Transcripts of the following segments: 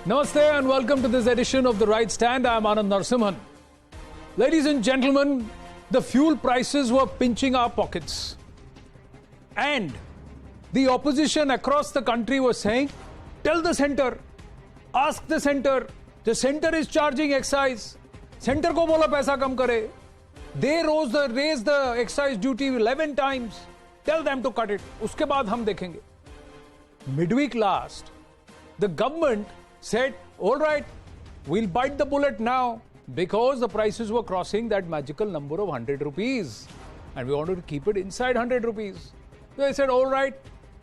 Namaste and welcome to this edition of The Right Stand. I'm Anand Narasimhan. Ladies and gentlemen, the fuel prices were pinching our pockets. And the opposition across the country was saying, tell the centre, ask the centre is charging excise. Centre ko bola paisa kam kare. They raised the excise duty 11 times. Tell them to cut it. Uske baad hum dekhenge. Midweek last, the government said, all right, we'll bite the bullet now because the prices were crossing that magical number of 100 rupees and we wanted to keep it inside 100 rupees. So they said, all right,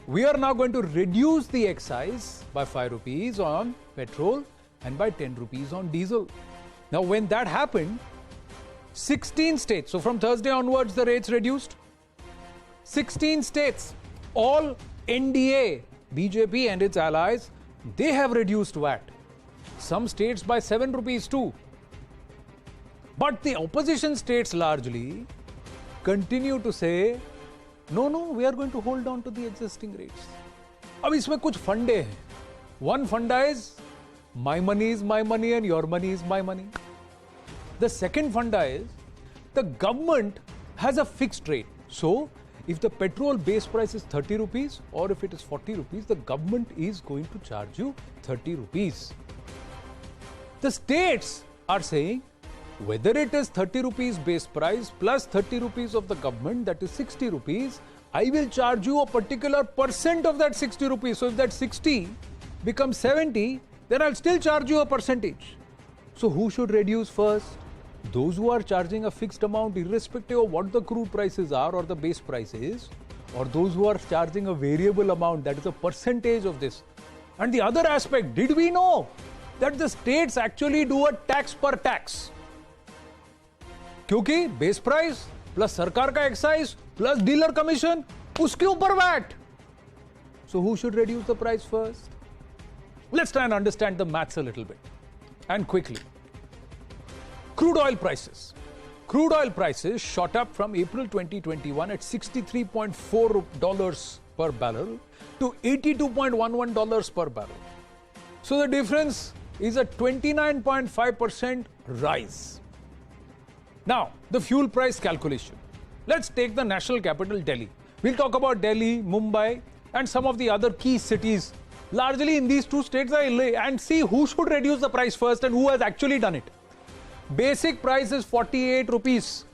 we are now going to reduce the excise by 5 rupees on petrol and by 10 rupees on diesel. Now, when that happened, 16 states, so from Thursday onwards, the rates reduced. 16 states, all NDA, BJP and its allies, they have reduced VAT. Some states by 7 rupees too. But the opposition states largely continue to say, no, we are going to hold on to the existing rates. Ab isme kuch funde hain. One funda is, my money is my money and your money is my money. The second funda is, the government has a fixed rate. So, if the petrol base price is 30 rupees or if it is 40 rupees, the government is going to charge you 30 rupees. The states are saying whether it is 30 rupees base price plus 30 rupees of the government, that is 60 rupees, I will charge you a particular percent of that 60 rupees. So if that 60 becomes 70, then I'll still charge you a percentage. So who should reduce first? Those who are charging a fixed amount irrespective of what the crude prices are or the base price is, or those who are charging a variable amount, that is a percentage of this. And the other aspect, did we know that the states actually do a tax per tax? क्योंकि base price plus सरकार का excise plus dealer commission, उसके ऊपर VAT. So who should reduce the price first? Let's try and understand the maths a little bit and quickly. Crude oil prices. Crude oil prices shot up from April 2021 at $63.4 per barrel to $82.11 per barrel. So the difference is a 29.5% rise. Now, the fuel price calculation. Let's take the national capital, Delhi. We'll talk about Delhi, Mumbai, and some of the other key cities, largely in these two states, and see who should reduce the price first and who has actually done it. Basic price is 48 rupees.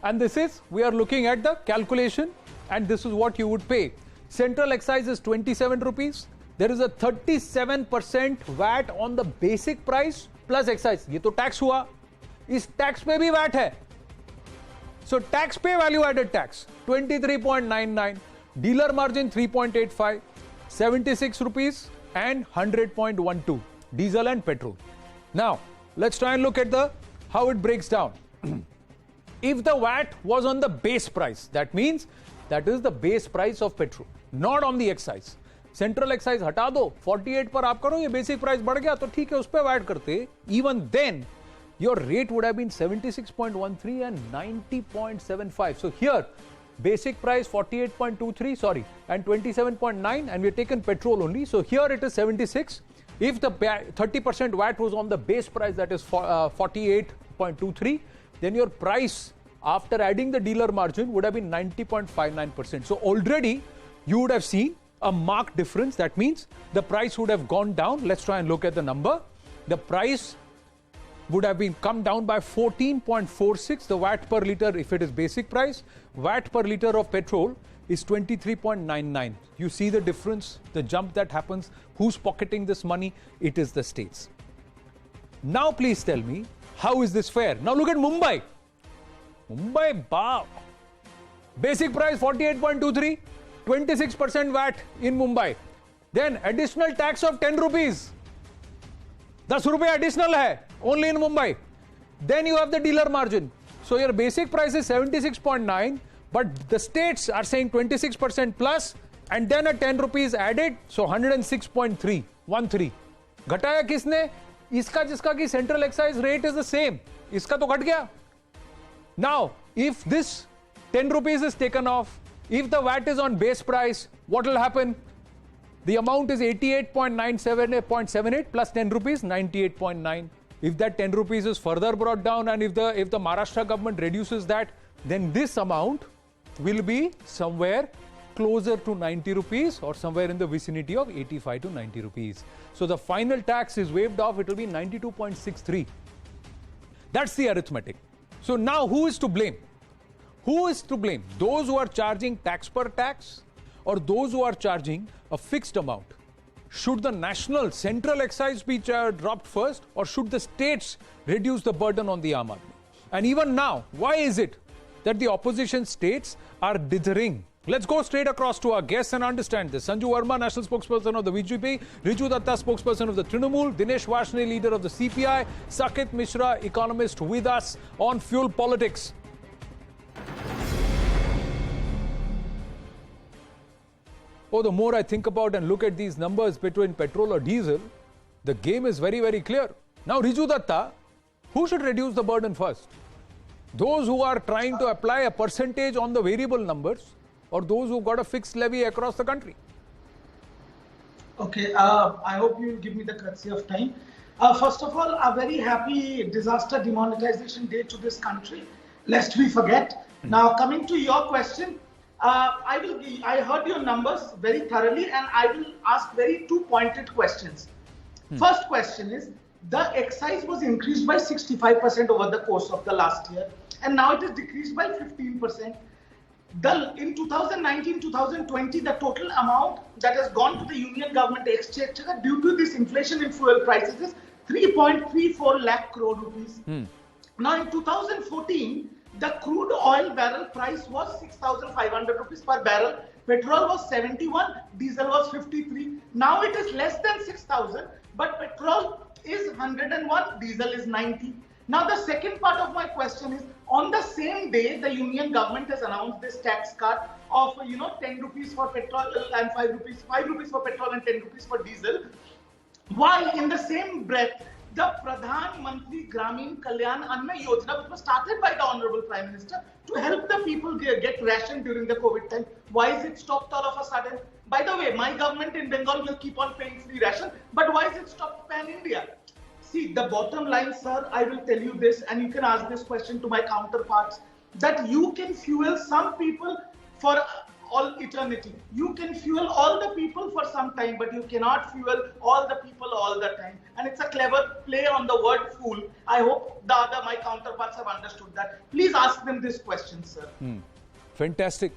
And this is, we are looking at the calculation, and this is what you would pay. Central excise is 27 rupees. There is a 37% VAT on the basic price plus excise. ये तो tax हुआ. इस tax पे भी VAT है. So tax pay value added tax 23.99. Dealer margin 3.85. 76 rupees and 100.12. Diesel and petrol. Now, let's try and look at how it breaks down. If the VAT was on the base price, that means that is the base price of petrol, not on the excise. Central excise हटा दो, 48 पर आप करो, ये basic price बढ़ गया तो ठीक है, उस पे VAT करते. Even then, your rate would have been 76.13 and 90.75. So here, basic price 48.23, and 27.9, and we have taken petrol only. So here it is 76. If the 30% VAT was on the base price, that is 48.23, then your price after adding the dealer margin would have been 90.59%. So already you would have seen a marked difference. That means the price would have gone down. Let's try and look at the number. The price would have been come down by 14.46. The VAT per liter, if it is basic price, VAT per liter of petrol is 23.99. You see the difference, the jump that happens. Who's pocketing this money? It is the states. Now please tell me, how is this fair? Now look at Mumbai. Basic price 48.23, 26% VAT in Mumbai. Then additional tax of 10 rupees. 10 rupees additional hai, only in Mumbai. Then you have the dealer margin. So your basic price is 76.9, but the states are saying 26% plus, and then a 10 rupees added, so 106.3, 13. घटाया किसने? इसका जिसका की central excise rate is the same. इसका तो घट गया. Now, if this 10 rupees is taken off, if the VAT is on base price, what will happen? The amount is 88.97.78 plus 10 rupees, 98.9. If that 10 rupees is further brought down and if the Maharashtra government reduces that, then this amount will be somewhere closer to 90 rupees or somewhere in the vicinity of 85 to 90 rupees. So the final tax is waived off, it will be 92.63. That's the arithmetic. So now who is to blame? Who is to blame? Those who are charging tax per tax or those who are charging a fixed amount? Should the national central excise be dropped first or should the states reduce the burden on the Aam Aadmi? And even now, why is it that the opposition states are dithering? Let's go straight across to our guests and understand this. Sanju Verma, national spokesperson of the BJP, Riju Datta, spokesperson of the Trinamool, Dinesh Varshney, leader of the CPI, Sakit Mishra, economist, with us on fuel politics. Oh, the more I think about and look at these numbers between petrol or diesel, the game is very, very clear. Now, Riju Datta, who should reduce the burden first? Those who are trying to apply a percentage on the variable numbers or those who got a fixed levy across the country? Okay, I hope you will give me the courtesy of time. First of all, a very happy disaster demonetization day to this country, lest we forget. Now, coming to your question, I heard your numbers very thoroughly and I will ask very two pointed questions. First question is, the excise was increased by 65% over the course of the last year and now it is decreased by 15%. In 2019-2020, the total amount that has gone to the union government exchequer due to this inflation in fuel prices is 3.34 lakh crore rupees. Now in 2014, the crude oil barrel price was 6,500 rupees per barrel. Petrol was 71, diesel was 53. Now it is less than 6,000, but petrol is 101, diesel is 90. Now the second part of my question is, on the same day, the union government has announced this tax cut of 10 rupees for petrol and 5 rupees for petrol and 10 rupees for diesel. While in the same breath, the Pradhan Mantri Gramin Kalyan Anna Yojana, which was started by the Honorable Prime Minister to help the people get ration during the COVID time, why is it stopped all of a sudden? By the way, my government in Bengal will keep on paying free ration, but why is it stopped pan-India? See, the bottom line, sir, I will tell you this, and you can ask this question to my counterparts, that you can fuel some people for all eternity. You can fuel all the people for some time, but you cannot fuel all the people all the time. And it's a clever play on the word fool. I hope my counterparts have understood that. Please ask them this question, sir. Fantastic.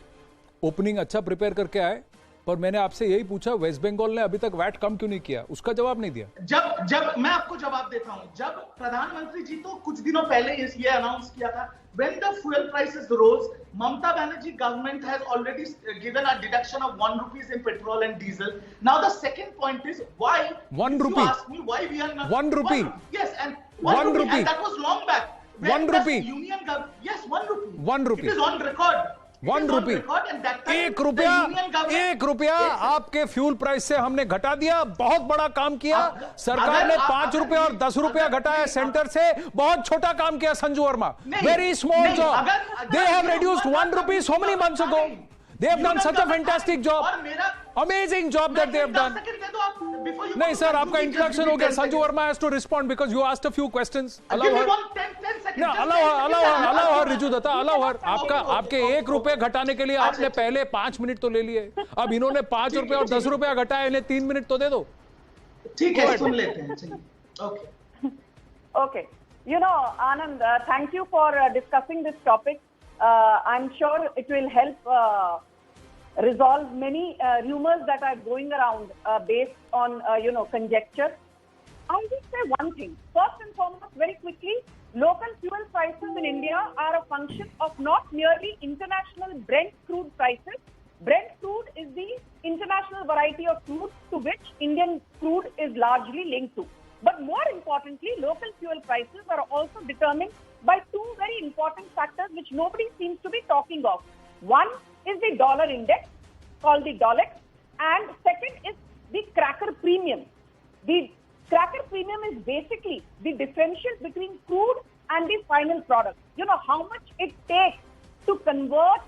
Opening अच्छा prepare करके आए, पर मैंने आपसे यही पूछा, waste Bengal ने अभी तक वैट कम क्यों नहीं किया? उसका जवाब नहीं दिया। जब मैं आपको जवाब देता हूं, जब प्रधानमंत्री जी तो कुछ दिनों पहले ये अनाउंस किया था, when the fuel prices rose, Mamata Banerjee government has already given a deduction of 1 rupees in petrol and diesel. Now the second point is, why 1 rupee? You ask me why we are not 1 rupee. Yes, and 1 rupee. And that was long back. 1 rupee. Union government, yes, 1 rupee. 1 rupee. It is on record. 1 रुपये, 1 रुपया आपके fuel price से हमने घटा दिया। बहुत बड़ा काम किया सरकार ने। 5 रुपए और 10 रुपया घटाया सेंटर से। बहुत छोटा काम किया Sanju Verma. Very small job. They have reduced 1 rupee so many months ago. They have done such a fantastic job. Amazing job that they have done. नहीं सर, आपका इंट्रोडक्शन हो गया. Sanju Verma has to respond because you asked a few questions. Allow her. Allow her, Riju Datta. Allow her. आपके 1 रुपए घटाने के लिए आपने पहले 5 मिनट तो ले लिए. अब इन्होंने 5 रुपए और 10 रुपया घटाया, इन्हें 3 मिनट तो दे दो. ठीक है, सुन लेते हैं. चलिए. Okay. Anand, thank you for discussing this topic. I'm sure it will help resolve many rumors that are going around based on, conjecture. I will say one thing. First and foremost, very quickly, local fuel prices in India are a function of not merely international Brent crude prices. Brent crude is the international variety of crude to which Indian crude is largely linked to. But more importantly, local fuel prices are also determined by 2 very important factors which nobody seems to be talking of. One is the dollar index, called the Dolex, and second is the cracker premium. The cracker premium is basically the differential between crude and the final product. How much it takes to convert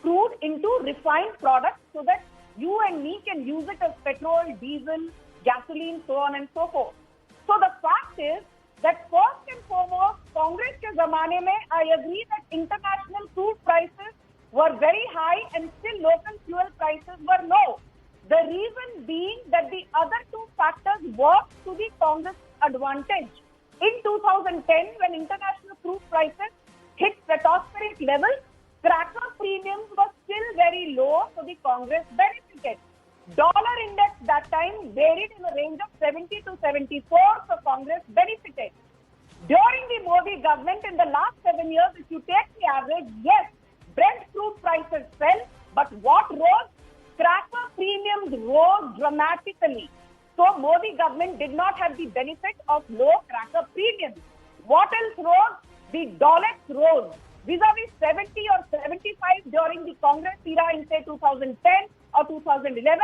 crude into refined products so that You and me can use it as petrol, diesel, gasoline, so on and so forth. So the fact is that first and foremost, Congress ke zamane mein, I agree that international crude prices were very high and still local fuel prices were low. The reason being that the other two factors worked to the Congress advantage. In 2010, when international crude prices hit stratospheric levels, cracker premiums were still very low, so the Congress benefited. Dollar index that time varied in a range of 70 to 74, so Congress benefited. During the Modi government in the last 7 years, if you take the average, yes, Brent crude prices fell, but what rose? Cracker premiums rose dramatically. So Modi government did not have the benefit of low cracker premiums. What else rose? The dollar rose. Vis-a-vis 70 or 75 during the Congress era in say 2010 or 2011,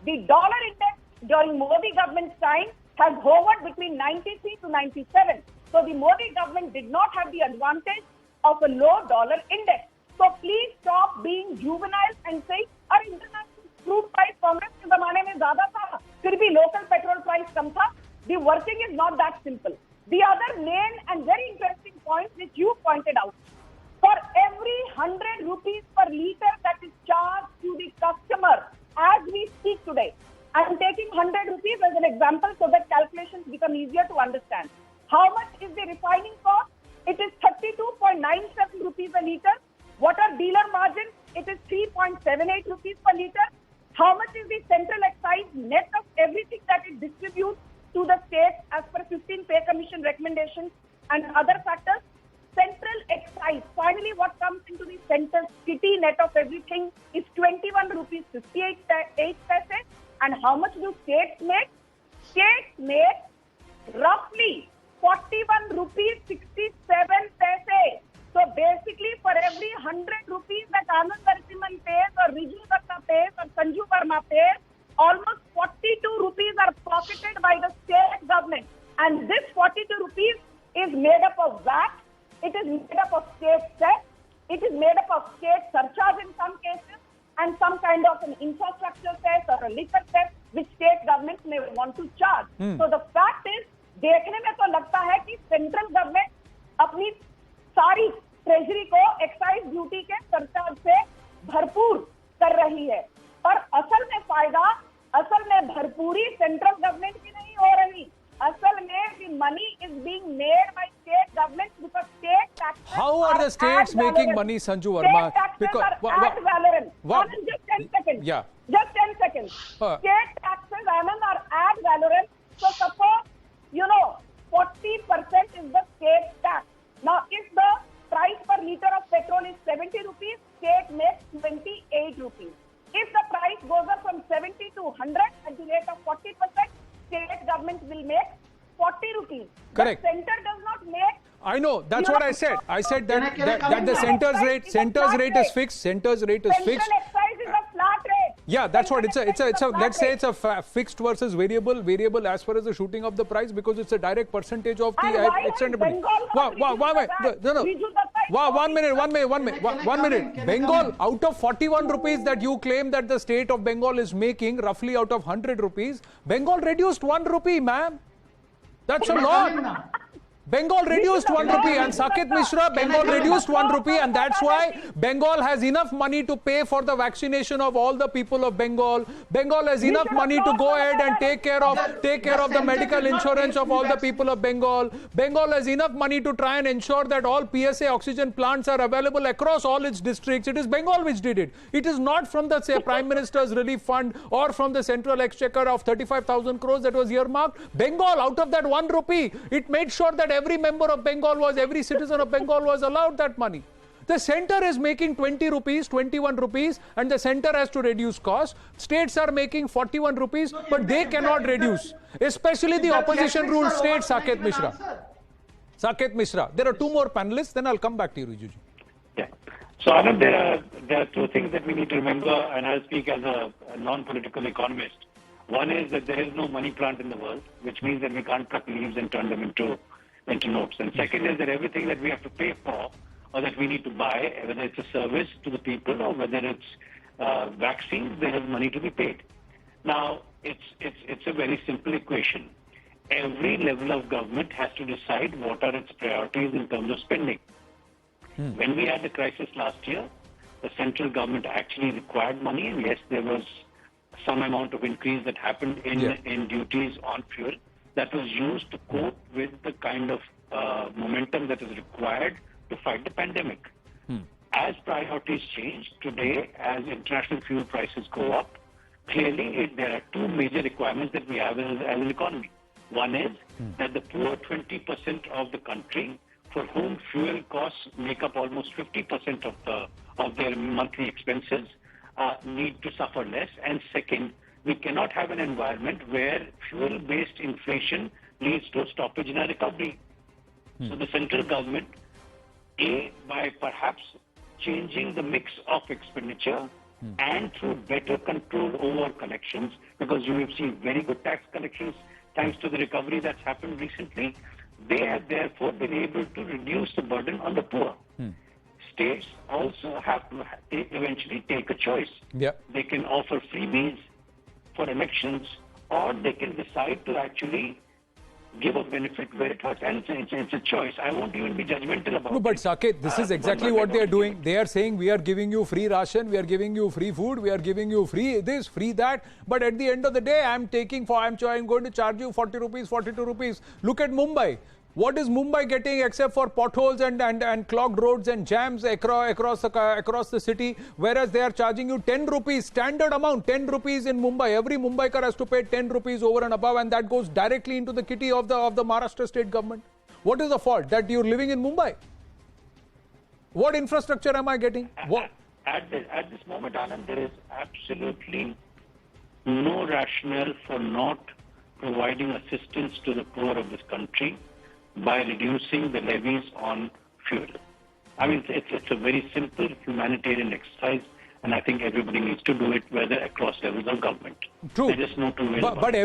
the dollar index during Modi government's time has hovered between 93 to 97. So the Modi government did not have the advantage of a low dollar index. So please stop being juvenile and say, our international crude price Congress के ज़माने में ज़्यादा था, फिर भी local petrol price कम था. The working is not that simple. The other main and very interesting point which you pointed out, for every 100 rupees per litre that is charged to the customer as we speak today, I am taking 100 rupees as an example so that calculations become easier to understand. How much is the refining cost? It is 32.97 rupees a litre. What are dealer margins? It is 3.78 rupees per litre. How much is the central excise net of everything that it distributes to the states as per 15 pay commission recommendations and other factors? Central excise. Finally, what comes into the central kitty net of everything is 21 rupees 58 paise. And how much do states make? States make roughly 41 rupees 67 paise. So basically, for every 100 rupees that Anand Narasimhan pays, or Riju Datta pays, or Sanju Verma pays, almost 42 rupees are pocketed by the state government. And this 42 rupees is made up of VAT, it is made up of state cess, it is made up of state surcharge in some cases, and some kind of an infrastructure cess or a liquor cess which state governments may want to charge. So the fact is, देखने में तो लगता है कि central government अपनी सारी treasury को excise duty के सरचार्ज से भरपूर कर रही है, पर असल में फायदा, असल में भरपूरी सेंट्रल गवर्नमेंट की नहीं हो रही. असल में the money is being made by state governments because state taxes. How are the states making money, Sanju Verma? State taxes are ad valorem. Anand, just 10 seconds. Yeah. Just 10 seconds. State taxes, Anand, are ad valorem. So suppose, 40% is the state tax. Now, if the price per litre of petrol is 70 rupees, state makes 28 rupees. If the price goes up from 70 to 100 at the rate of 40%, state government will make 40 rupees. Correct. The center does not make. I know, that's what I said. I said that the center's rate is fixed. Center's rate is fixed. Central excise is a flat rate. Yeah, that's what it's a let's say it's a fixed versus variable as far as the shooting of the price, because it's a direct percentage of the extended. One minute. Bengal, out of 41 rupees that you claim that the state of Bengal is making, roughly out of 100 rupees, Bengal reduced 1 rupee, ma'am. That's a lot. Bengal reduced 1 rupee, and Saket Mishra, Bengal reduced 1 rupee, and that's why Bengal has enough money to pay for the vaccination of all the people of Bengal. Bengal has enough money to go ahead and take care of the medical insurance of all the people of Bengal. Bengal has enough money to try and ensure that all PSA oxygen plants are available across all its districts. It is Bengal which did it. It is not from the Prime Minister's Relief Fund or from the Central Exchequer of 35,000 crores that was earmarked. Bengal, out of that 1 rupee, it made sure that every member of Bengal every citizen of Bengal was allowed that money. The center is making 20 rupees, 21 rupees, and the center has to reduce costs. States are making 41 rupees, but they cannot reduce. Especially the opposition ruled state, Saket Mishra. Saket Mishra. There are 2 more panelists, then I'll come back to you, Rijuji. Yeah. So, Anand, there are 2 things that we need to remember, and I'll speak as a non-political economist. One is that there is no money plant in the world, which means that we can't cut leaves and turn them into notes. And second is that everything that we have to pay for or that we need to buy, whether it's a service to the people or whether it's vaccines, there is money to be paid. Now, it's a very simple equation. Every level of government has to decide what are its priorities in terms of spending. When we had the crisis last year, the central government actually required money, and yes, there was some amount of increase that happened in duties on fuel that was used to cope with the kind of momentum that is required to fight the pandemic. As priorities change today, as international fuel prices go up, clearly there are two major requirements that we have as an economy. One is that the poor 20% of the country, for whom fuel costs make up almost 50% of their monthly expenses, need to suffer less. And second, we cannot have an environment where fuel-based inflation leads to a stoppage in our recovery. So the central government, by perhaps changing the mix of expenditure and through better control over collections, because you have seen very good tax collections thanks to the recovery that's happened recently, they have therefore been able to reduce the burden on the poor. States also have to eventually take a choice. They can offer freebies for elections, or they can decide to actually give a benefit where it hurts. And it's a choice. I won't even be judgmental about it. No, but Saket, this is exactly what they are doing. They are saying we are giving you free ration, we are giving you free food, we are giving you free this, free that. But at the end of the day, I'm going to charge you 40 rupees, 42 rupees. Look at Mumbai. What is Mumbai getting except for potholes and clogged roads and jams across the city? Whereas they are charging you 10 rupees, standard amount, 10 rupees in Mumbai. Every Mumbaikar has to pay 10 rupees over and above, and that goes directly into the kitty of the Maharashtra state government. What is the fault? That you're living in Mumbai? What infrastructure am I getting? At this moment, Anand, there is absolutely no rationale for not providing assistance to the poor of this country by reducing the levies on fuel. I mean, it's a very simple humanitarian exercise, and I think everybody needs to do it, whether across levels of government. True. There is no two ways about but it.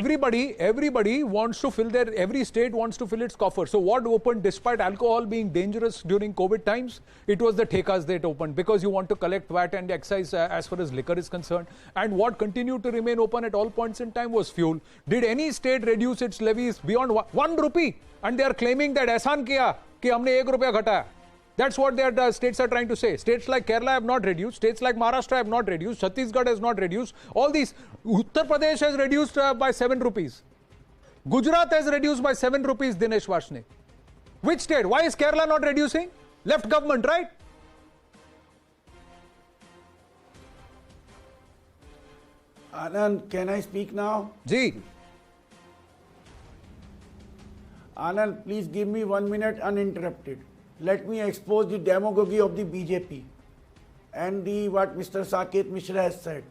everybody wants to fill every state wants to fill its coffer. So what opened despite alcohol being dangerous during COVID times? It was the thekas that opened because you want to collect VAT and excise as far as liquor is concerned. And what continued to remain open at all points in time was fuel. Did any state reduce its levies beyond 1 rupee? And they are claiming that ehsan kiya कि हमने 1 रुपया घटाया. That's what their states are trying to say. States like Kerala have not reduced. States like Maharashtra have not reduced. Chhattisgarh has not reduced. All these. Uttar Pradesh has reduced by 7 rupees. Gujarat has reduced by 7 rupees, Dinesh Varshney. Which state? Why is Kerala not reducing? Left government, right? Anand, can I speak now? Ji. Anand, please give me 1 minute uninterrupted. Let me expose the demagogy of the BJP and what Mr. Saket Mishra has said.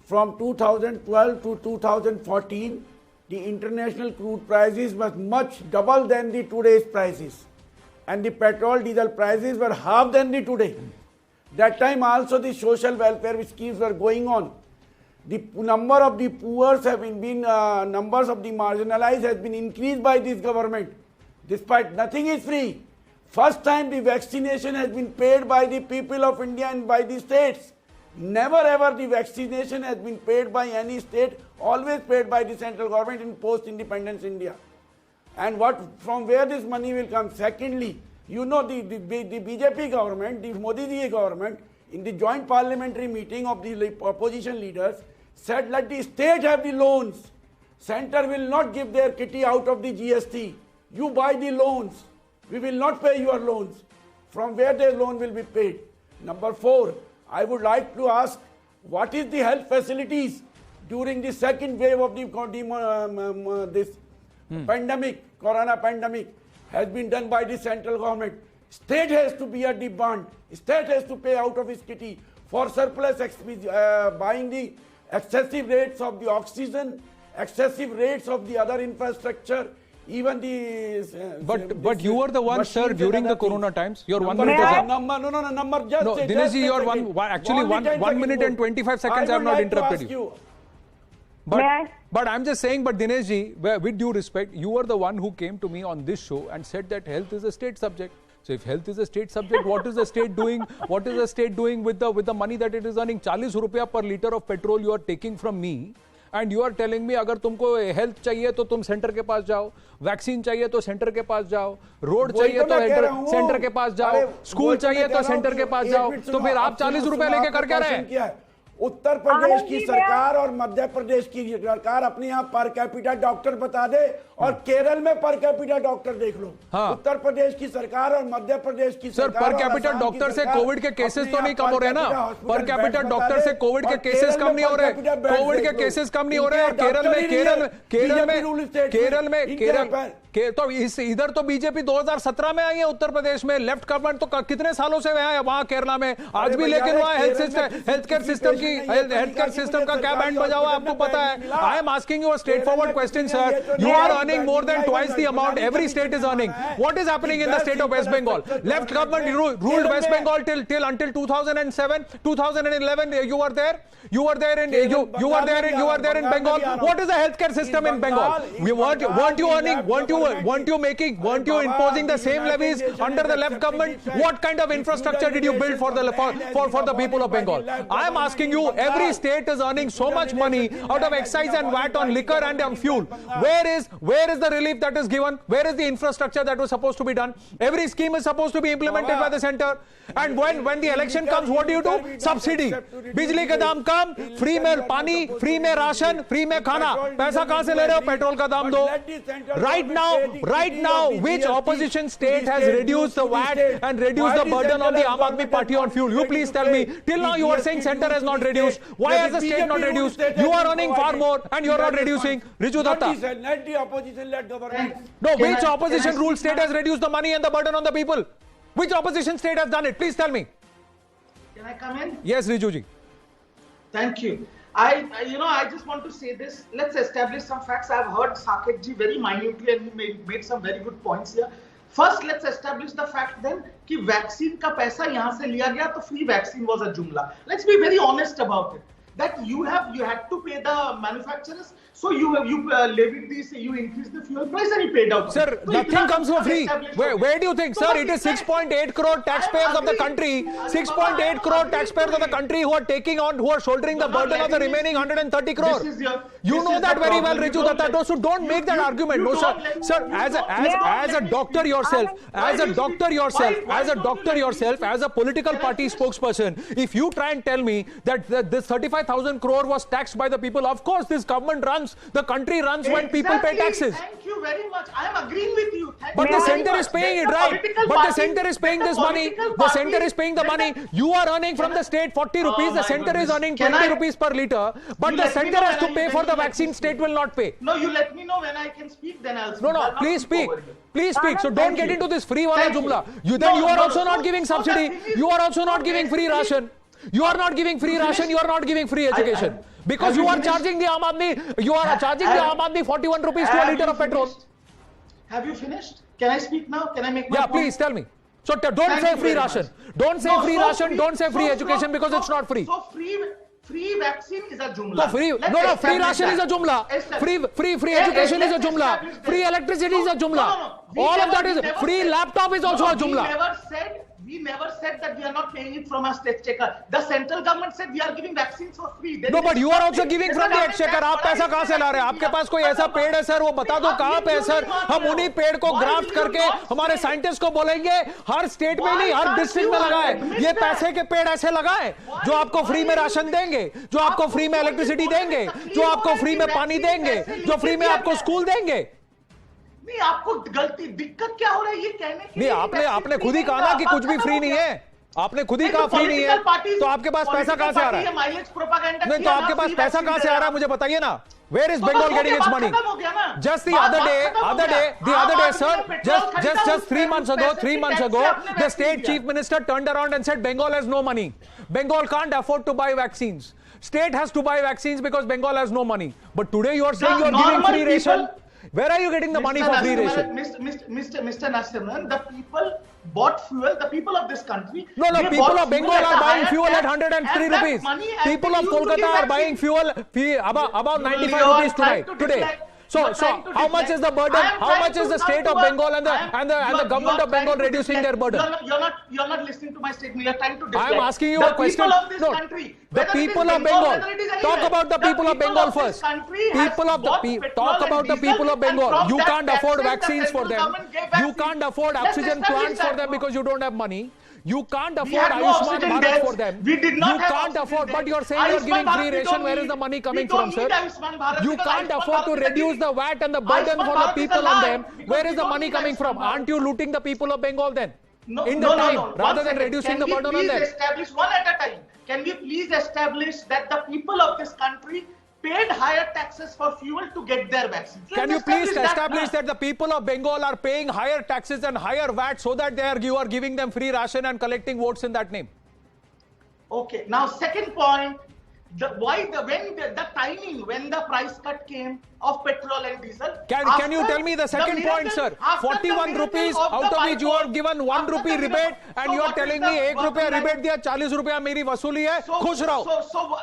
From 2012 to 2014, the international crude prices was much double than the today's prices, and the petrol diesel prices were half than the today. That time also the social welfare schemes were going on. The number of the poor have been numbers of the marginalized has been increased by this government. Despite nothing is free. First time the vaccination has been paid by the people of India and by the states. Never ever the vaccination has been paid by any state, always paid by the central government in post-independence India. And from where this money will come? Secondly, you know the BJP government, the Modi ji government, in the joint parliamentary meeting of the opposition leaders, said let the state have the loans. Center will not give their kitty out of the GST. You buy the loans. We will not pay your loans. From where their loan will be paid? Number 4, I would like to ask, what is the health facilities during the second wave of this pandemic, corona pandemic, has been done by the central government. State has to be at the bond. State has to pay out of its kitty for surplus buying the excessive rates of the oxygen, excessive rates of the other infrastructure. Even the but you were the one, sir, during the corona times. Your 1 minute is up. Number just no, Dineshji, your actually 1 minute and 25 seconds I have not interrupted you. But I'm just saying, but Dineshji, with due respect, you were the one who came to me on this show and said that health is a state subject. So if health is a state subject, what is the state doing? What is the state doing with the money that it is earning? 40 रुपया per liter of petrol you are taking from me, and you are telling me अगर तुमको health चाहिए तो तुम centre के पास जाओ, vaccine चाहिए तो सेंटर के पास जाओ, रोड चाहिए तो सेंटर के पास जाओ, स्कूल चाहिए तो सेंटर के पास जाओ, तो फिर आप 40 रुपए लेके कर क्या रहे हैं? उत्तर प्रदेश की सरकार और मध्य प्रदेश की सरकार अपने यहाँ पर कैपिटा डॉक्टर बता दे और केरल में पर कैपिटा डॉक्टर देख लो। हाँ। उत्तर प्रदेश की सरकार और मध्य प्रदेश की सर, पर कैपिटा डॉक्टर से कोविड के केसेस तो नहीं कम हो रहे ना? पर कैपिटा डॉक्टर से कोविड के केसेस कम नहीं हो रहे, कोविड के केसेस कम नहीं हो रहे। तो इधर तो बीजेपी 2017 में आई है उत्तर प्रदेश में, लेफ्ट गवर्नमेंट तो कितने सालों से है वहां केरला में, आज भी लेकिन वहां हेल्थ केयर सिस्टम का क्या बैंड बजा हुआ आपको पता है? I am asking you a straightforward question sir, you are earning more than twice the amount every state is earning. What is happening in the state of West Bengal? Left government ruled West Bengal till until 2007, 2011. You were there. You were there in Bengal. What is the healthcare system in Bengal? Weren't you earning? Weren't you imposing the same levies under the left government? What kind of infrastructure did you build for the people of Bengal? I am asking you. Every state is earning so much money out of excise and VAT on liquor and on fuel. Where is the relief that is given? Where is the infrastructure that was supposed to be done? Every scheme is supposed to be implemented by the center. And when the election comes, what do? Subsidy. बिजली के दाम कम, free में पानी, free में ration, free में खाना, पैसा कहां से ले रहे हो? पेट्रोल का दाम दो. Right now, which opposition state has reduced the VAT and reduced the burden on the Aam Aadmi Party on fuel? You please tell me. Till now you are saying center has not reduced. Why has the state not reduced? You are earning far more and you are not reducing. Riju Datta. Let the opposition let government. No, which opposition ruled state has reduced the money and the burden on the people? Which opposition state has done it? Please tell me. Can I come in? Yes, Riju ji. Thank you. I just want to say this. Let's establish some facts. I've heard Saket ji very minutely and he made some very good points here. First, let's establish the fact then कि vaccine का पैसा यहाँ से लिया गया तो free vaccine was a jumla. Let's be very honest about it. That you had to pay the manufacturers, so you levied these, you increased the fuel price and you paid out. Sir, so nothing comes for free. Where do you think, sir? It is 6.8 crore taxpayers of the country, 6.8 crore taxpayers of the country who are shouldering the burden of the remaining 130 crore. You know that very well, Riju Datta. So don't make that argument. No, sir. Sir, as a doctor yourself, as a political party spokesperson, if you try and tell me that this 35,000 crore was taxed by the people, of course this government runs, the country runs when people pay taxes. Thank you very much. I am agreeing with you. But the center is paying it, right? But the center is paying this money. The center is paying the money. You are earning from the state 40 rupees. The center is earning 20 rupees per litre. But the center has to pay for the vaccine. State will not pay. No, you let me know when I can speak. Then I'll speak. No, please speak. Please speak. So don't get into this free wala jumla. You are also not giving subsidy. You are also not giving free ration. You are not giving free ration. You are not giving free education. Because you are charging the Aam Aadmi 41 rupees to a litre of petrol. Have you finished? Can I speak now? Can I make my point? Please tell me. So don't say free ration. Don't say free ration. Don't say free education because it's not free. So free vaccine is a jumla. No, free ration is a jumla. Free education is a jumla. Free electricity is a jumla. All of that is free. Laptop is also a jumla. We never said that we are not paying it from our state exchequer. The central government said we are giving vaccines for free. No, but you are also giving from the exchequer. आप पैसा कहाँ से ला रहे हैं? आपके पास कोई ऐसा पेड़ है सर? वो बता दो कहाँ पे है सर? हम उन्हीं पेड़ को ग्राफ्ट करके हमारे साइंटिस्ट को बोलेंगे हर स्टेट में नहीं हर डिस्ट्रिक्ट में लगाए. ये पैसे के पेड़ ऐसे लगाए जो आपको फ्री में राशन देंगे, जो आपको फ्री में इलेक्ट्रिसिटी देंगे, जो आपको फ्री में पानी देंगे, जो फ्री में आपको स्कूल देंगे. नहीं, आपको गलती दिक्कत क्या हो रहा है ये कहने की? नहीं, आपने खुद ही कहा ना कि कुछ भी फ्री नहीं है. आपने खुद ही कहा फ्री नहीं है. तो आपके पास पैसा कहां से आ रहा है? नहीं, तो आपके पास पैसा कहां से आ रहा है मुझे बताइए ना. Where is Bengal getting its money? Just the other day, sir, just 3 months ago, the state chief minister turned around and said Bengal has no money. Bengal can't afford to buy vaccines. State has to buy vaccines because Bengal has no money. But today you are saying you are giving free ration. Where are you getting the money for free ration? Mr. Narasimhan, the people bought fuel, the people of this country. No, people of Bengal are buying fuel at 103 rupees. People of Kolkata are buying fuel about 95 rupees today. So how much is the burden? How much is the state of Bengal and the government of Bengal reducing their burden? You're not listening to my statement. You're trying to deflect. I am asking you a question. The people of this No, country, the people of Bengal. Talk about the people of Bengal first. People of the talk about the people of Bengal. You can't afford vaccines for them. You can't afford oxygen plants for them because you don't have money. You can't afford Ayushman Bharat for them. We did not you can't afford, but you're saying you're giving free ration. Where is the money coming from, sir? You can't afford to reduce the VAT and the burden for the people on them. Where is the money coming from? Aren't you looting the people of Bengal then? In the time, rather than reducing the burden on them. Establish one at a time. Can we please establish that the people of this country paid higher taxes for fuel to get their vaccines? Can you please establish that the people of Bengal are paying higher taxes and higher VAT so that you are giving them free ration and collecting votes in that name? Okay. Now, second point, the timing when the price cut came of petrol and diesel. Can you tell me the second point, sir? 41 rupees, out of which you are given 1 rupee rebate, and you are telling me 1 rupee rebate diya, 40 rupees meri wasuli hai. Khush raho.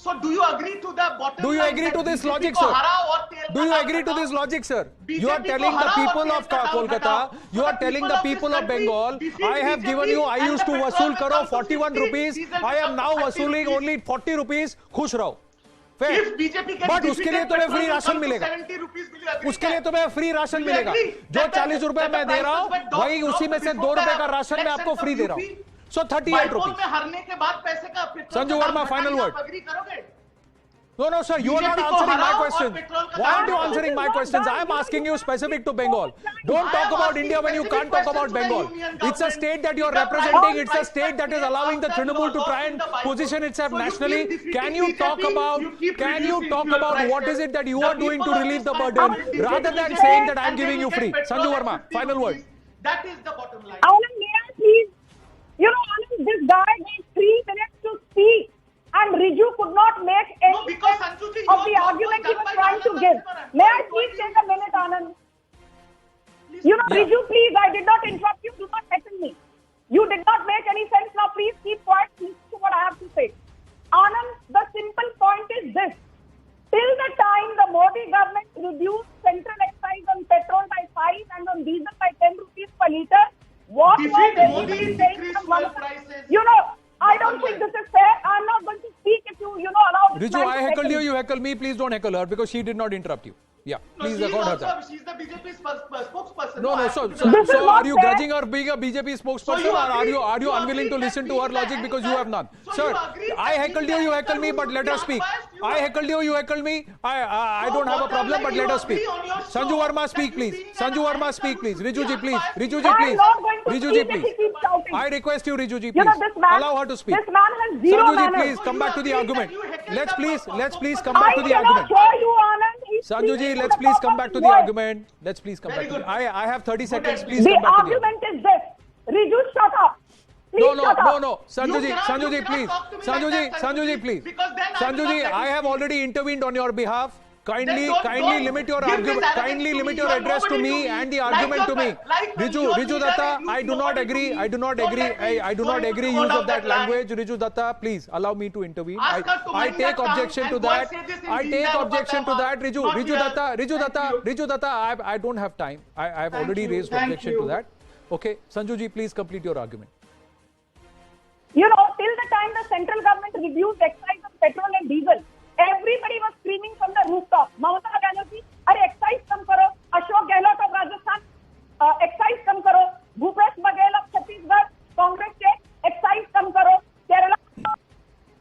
So do you agree to the bottom Do you line agree to that this BJP logic, ko sir? hara aur tel Do you ka agree to daam this logic, sir? BJP You are telling ko the hara people aur of tel ka daam Kolkata, hataao. you are telling the people of Bengal, I have given you, I used to vasool karo 41 rupees, I am now vasooling only 40 rupees, khush raho. Fair. But उसके लिए तुम्हें free ration मिलेगा. उसके लिए तुम्हें free ration मिलेगा. जो 40 रुपए मैं दे रहा हूँ, वही उसी में से 2 रुपए का राशन मैं आपको फ्री दे रहा हूँ. So 38 rupees. Sanju Verma, final word. No, sir, you are not answering my question. Why aren't you answering my questions? I am asking you specific to Bengal. Don't talk about India when you can't talk about Bengal. It's a state that you are representing. It's a state that is allowing the Trinamool to try and position itself nationally. Can you talk about what is it that you are doing to relieve the burden rather than saying that I am giving you free? Sanju Verma, final word. That is the bottom line. Anand, may I please? You know, Anand, this guy gave 3 minutes to speak. And Riju could not make any sense of the argument he was trying to give. May I please take a minute, Anand? You know, Yeah. Riju, please, I did not interrupt you. Do not threaten me. You did not make any sense. Now, please keep quiet. Listen to what I have to say. Anand, the simple point is this. Till the time the Modi government reduced central excise on petrol by 5 and on diesel by 10 rupees per litre, what was everybody saying from one side? You know, I don't think this is fair. I'm not going to speak if you allow this Riju, man I to heckled heckle you, me. you heckle me. Please don't heckle her because she did not interrupt you. Yeah, please accord her that. She's the BJP spokesperson. No. So This is are not you fair. grudging her being a BJP spokesperson, you or are agree- you you unwilling agree to that listen to being her the logic because you anchor- have none? So Sir, you agree that I heckled being you, you the heckled me, anchor but would let be her speak. unbiased, you I are- heckled you heckled me. I So don't have a bottom problem, line, but you let her speak. agree on your Sanju show Verma, that speak, you please. being Sanju an Verma, anchor speak, please. would be Riju ji, please. unbiased. Riju ji, I'm please. not going to Riju ji, speak if he please. keeps shouting. I request you, Riju ji, You know, please. this man, Allow her to speak. This man has zero Sanju ji, manners. please come back to the agree argument. that you heckled Let's the please come back to the I argument. cannot hear you, Anand. He's Sanju ji, speaking let's to the please top come of back to his the voice. argument. Let's please come back to Very the good. I have 30 seconds. Good. Please The come back to the argument is this. Riju, shut up. Please shut up. No. Sanju ji, You cannot please. talk to me Sanju like that, ji, please. because then I Sanju will ji, not let I you have speak. already intervened on your behalf. Kindly don't limit your give this argument. arrogance Kindly to me. limit You your are address to nobody me to me. and the Like argument to your- me. like when your Riju leader Datta, is I do not nobody to agree. me. I do not Don't agree. let me I do go not into agree go use down of that that line. language. Riju Datta, please allow me to intervene. Ask her to I mind take that objection tongue to and go that. and say this in I Hindi take and objection to whatever. that. Riju Not here. Riju Datta, I don't have time. I have Thank already you. raised Thank objection you. to that. Okay, Sanju ji, please complete your argument. You know, till the time the central government reduced excise on petrol and diesel, everybody was screaming from the rooftop. Mamata Banerjee, अरे excise कम करो. Ashok Gehlot of Rajasthan, excise कम करो. Bhupesh Baghel of Chhattisgarh, Congress के excise कम करो. Kerala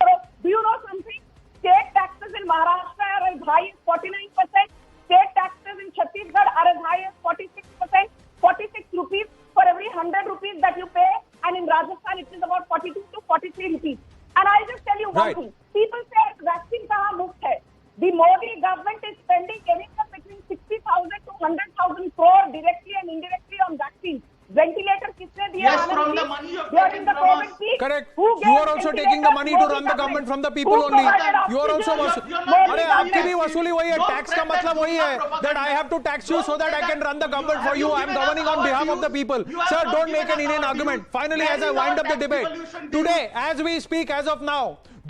करो. Do you know something? State taxes in Maharashtra are as high as 49%. State taxes in Chhattisgarh are as high as 46%. 46 rupees for every 100 rupees that you pay, and in Rajasthan it is about 42 to 43 rupees. And I'll just tell you one Right. thing. People say vaccine kahan muft hai. The Modi government is spending anything between 60,000 to 100,000 crore directly and indirectly on vaccines. Ventilator किसने दिया? Yes, Anand from ji? the money you're During taking the from COVID us. peak. Correct. Who You gave are also taking the ventilators? money to Modi run the government from the people Who only. provided You are also oxygen? You're not Modi अरे doing आपकी भी that. वसूली वही है. Don't tax का spread that मतलब वही Buddha है propaganda. that I have to tax you so that I can run the government for you. I am governing on behalf of the people. Sir, don't make an inane argument. Finally, as I wind up the debate, today, as we speak, as of now,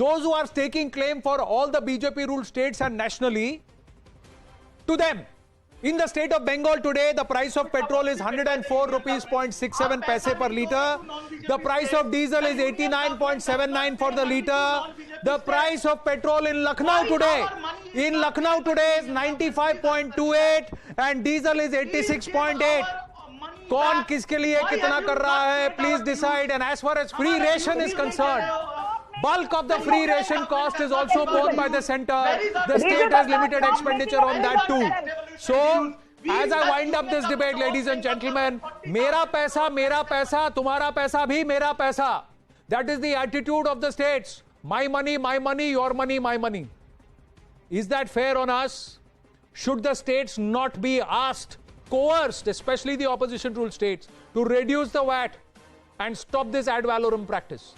those who are staking claim for all the BJP ruled states and nationally, to them, In the state of Bengal today, the price of petrol is 104 rupees 0.67 paise per litre. The price of diesel is 89.79 for the litre. The price of petrol in Lucknow today, is 95.28 and diesel is 86.8. कौन किसके लिए कितना कर रहा है? Please decide. And as far as free ration is concerned, bulk of the free ration cost is also borne by the center. The state has limited expenditure on that too. So, as I wind up this debate, ladies and gentlemen, मेरा पैसा, तुम्हारा पैसा भी मेरा पैसा. That is the attitude of the states. My money, your money, my money. Is that fair on us? Should the states not be asked, coerced, especially the opposition ruled states, to reduce the VAT and stop this ad valorem practice?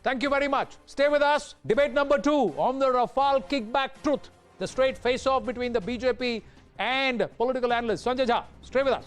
Thank you very much. Stay with us. Debate number 2 on the Rafale kickback truth. The straight face-off between the BJP and political analyst Sanjay Jha. Stay with us.